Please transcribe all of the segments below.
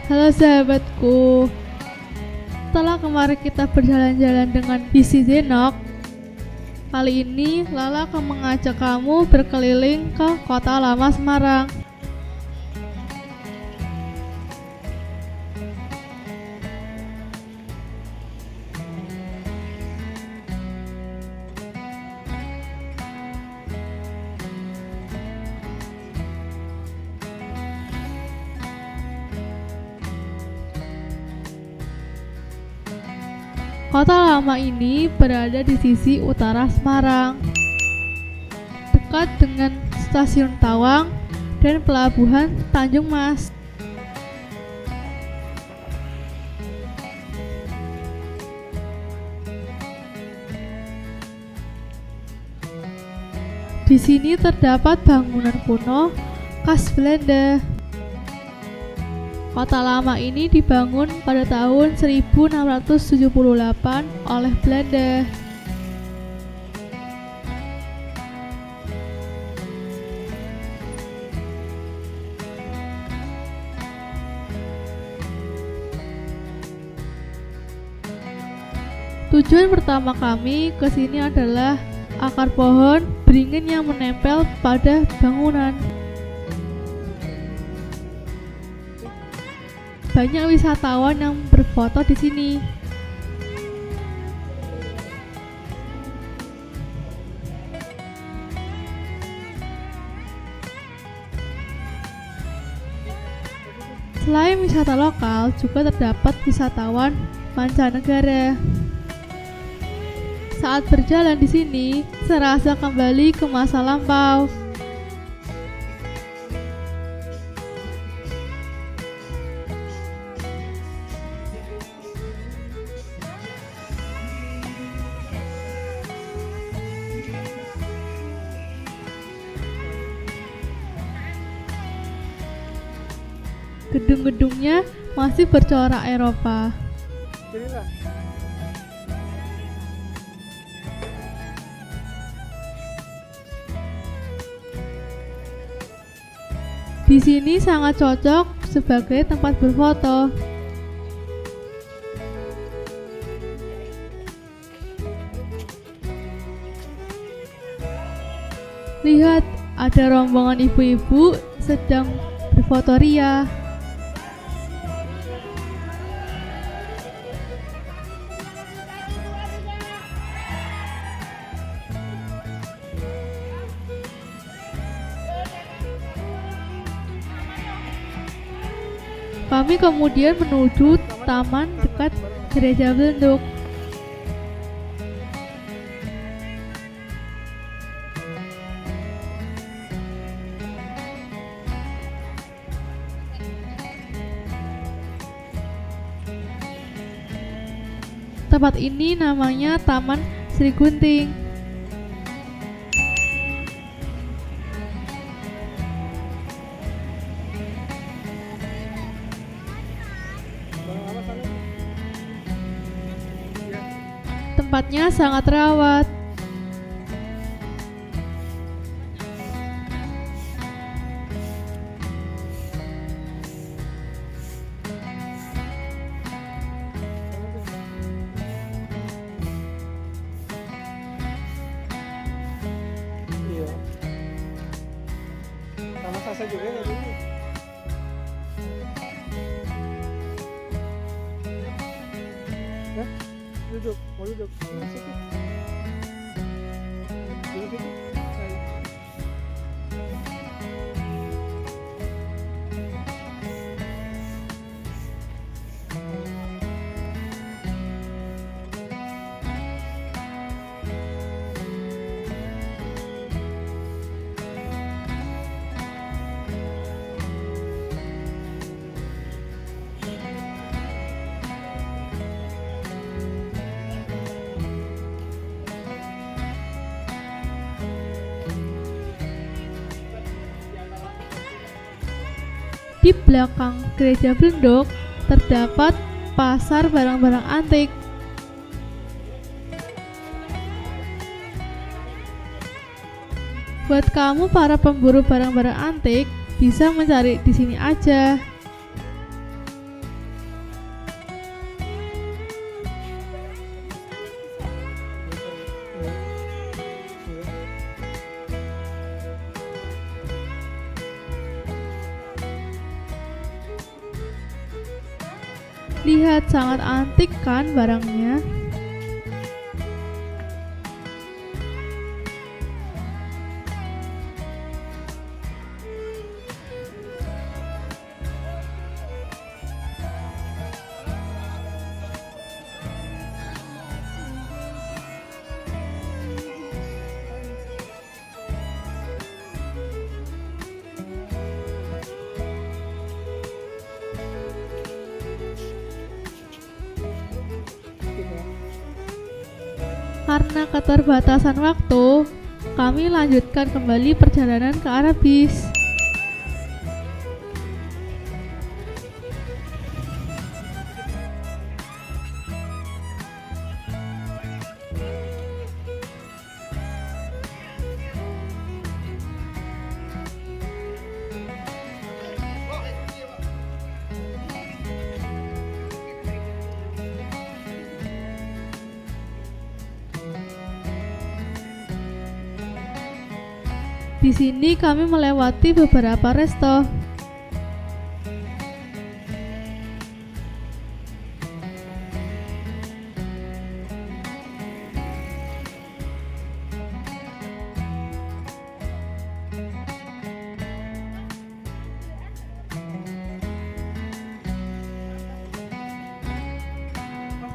Halo sahabatku, setelah kemarin kita berjalan-jalan dengan Bisi Zenok, kali ini Lala akan mengajak kamu berkeliling ke kota lama Semarang. Kota lama ini berada di sisi utara Semarang, dekat dengan stasiun Tawang dan pelabuhan Tanjung Mas. Di sini terdapat bangunan kuno khas Belanda. Kota lama ini dibangun pada tahun 1678 oleh Belanda. Tujuan pertama kami ke sini adalah akar pohon beringin yang menempel pada bangunan. Banyak wisatawan yang berfoto di sini. Selain wisata lokal, juga terdapat wisatawan mancanegara. Saat berjalan di sini, serasa kembali ke masa lampau. Gedung-gedungnya masih bercorak Eropa. Di sini sangat cocok sebagai tempat berfoto. Lihat, ada rombongan ibu-ibu sedang berfoto ria. Kami kemudian menuju taman dekat Gereja Belenduk. Tempat ini namanya Taman Sri Gunting. Tempatnya sangat terawat. Iya. Sama Sasa juga ya dulu. Hah? Duduk, mau duduk. Sini, situ. Duduk situ. Ayo. Di belakang Gereja Belenduk terdapat pasar barang-barang antik. Buat kamu para pemburu barang-barang antik, bisa mencari di sini aja. Lihat, sangat antik kan barangnya? Karena keterbatasan waktu, kami lanjutkan kembali perjalanan ke arah bis. Di sini kami melewati beberapa resto.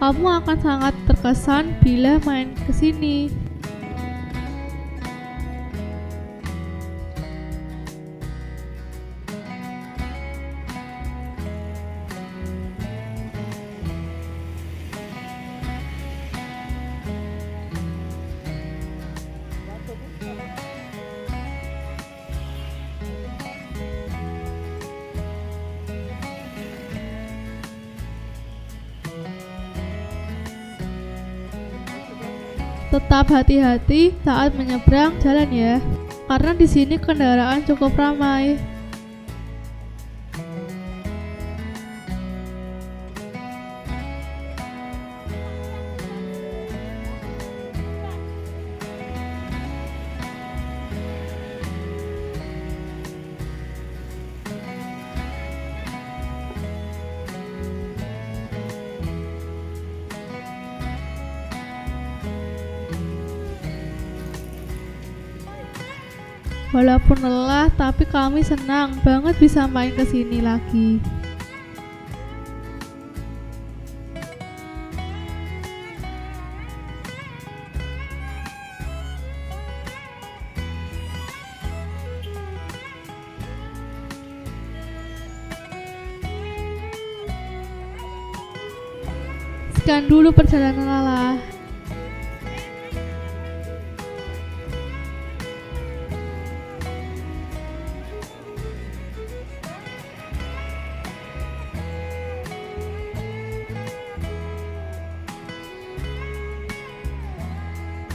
Kamu akan sangat terkesan bila main ke sini. Tetap hati-hati saat menyeberang jalan ya, karena di sini kendaraan cukup ramai. Walaupun lelah, tapi kami senang banget bisa main ke sini lagi. Sekian dulu perjalanan Lala.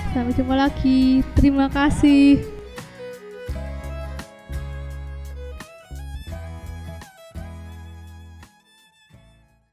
Sampai jumpa lagi. Terima kasih.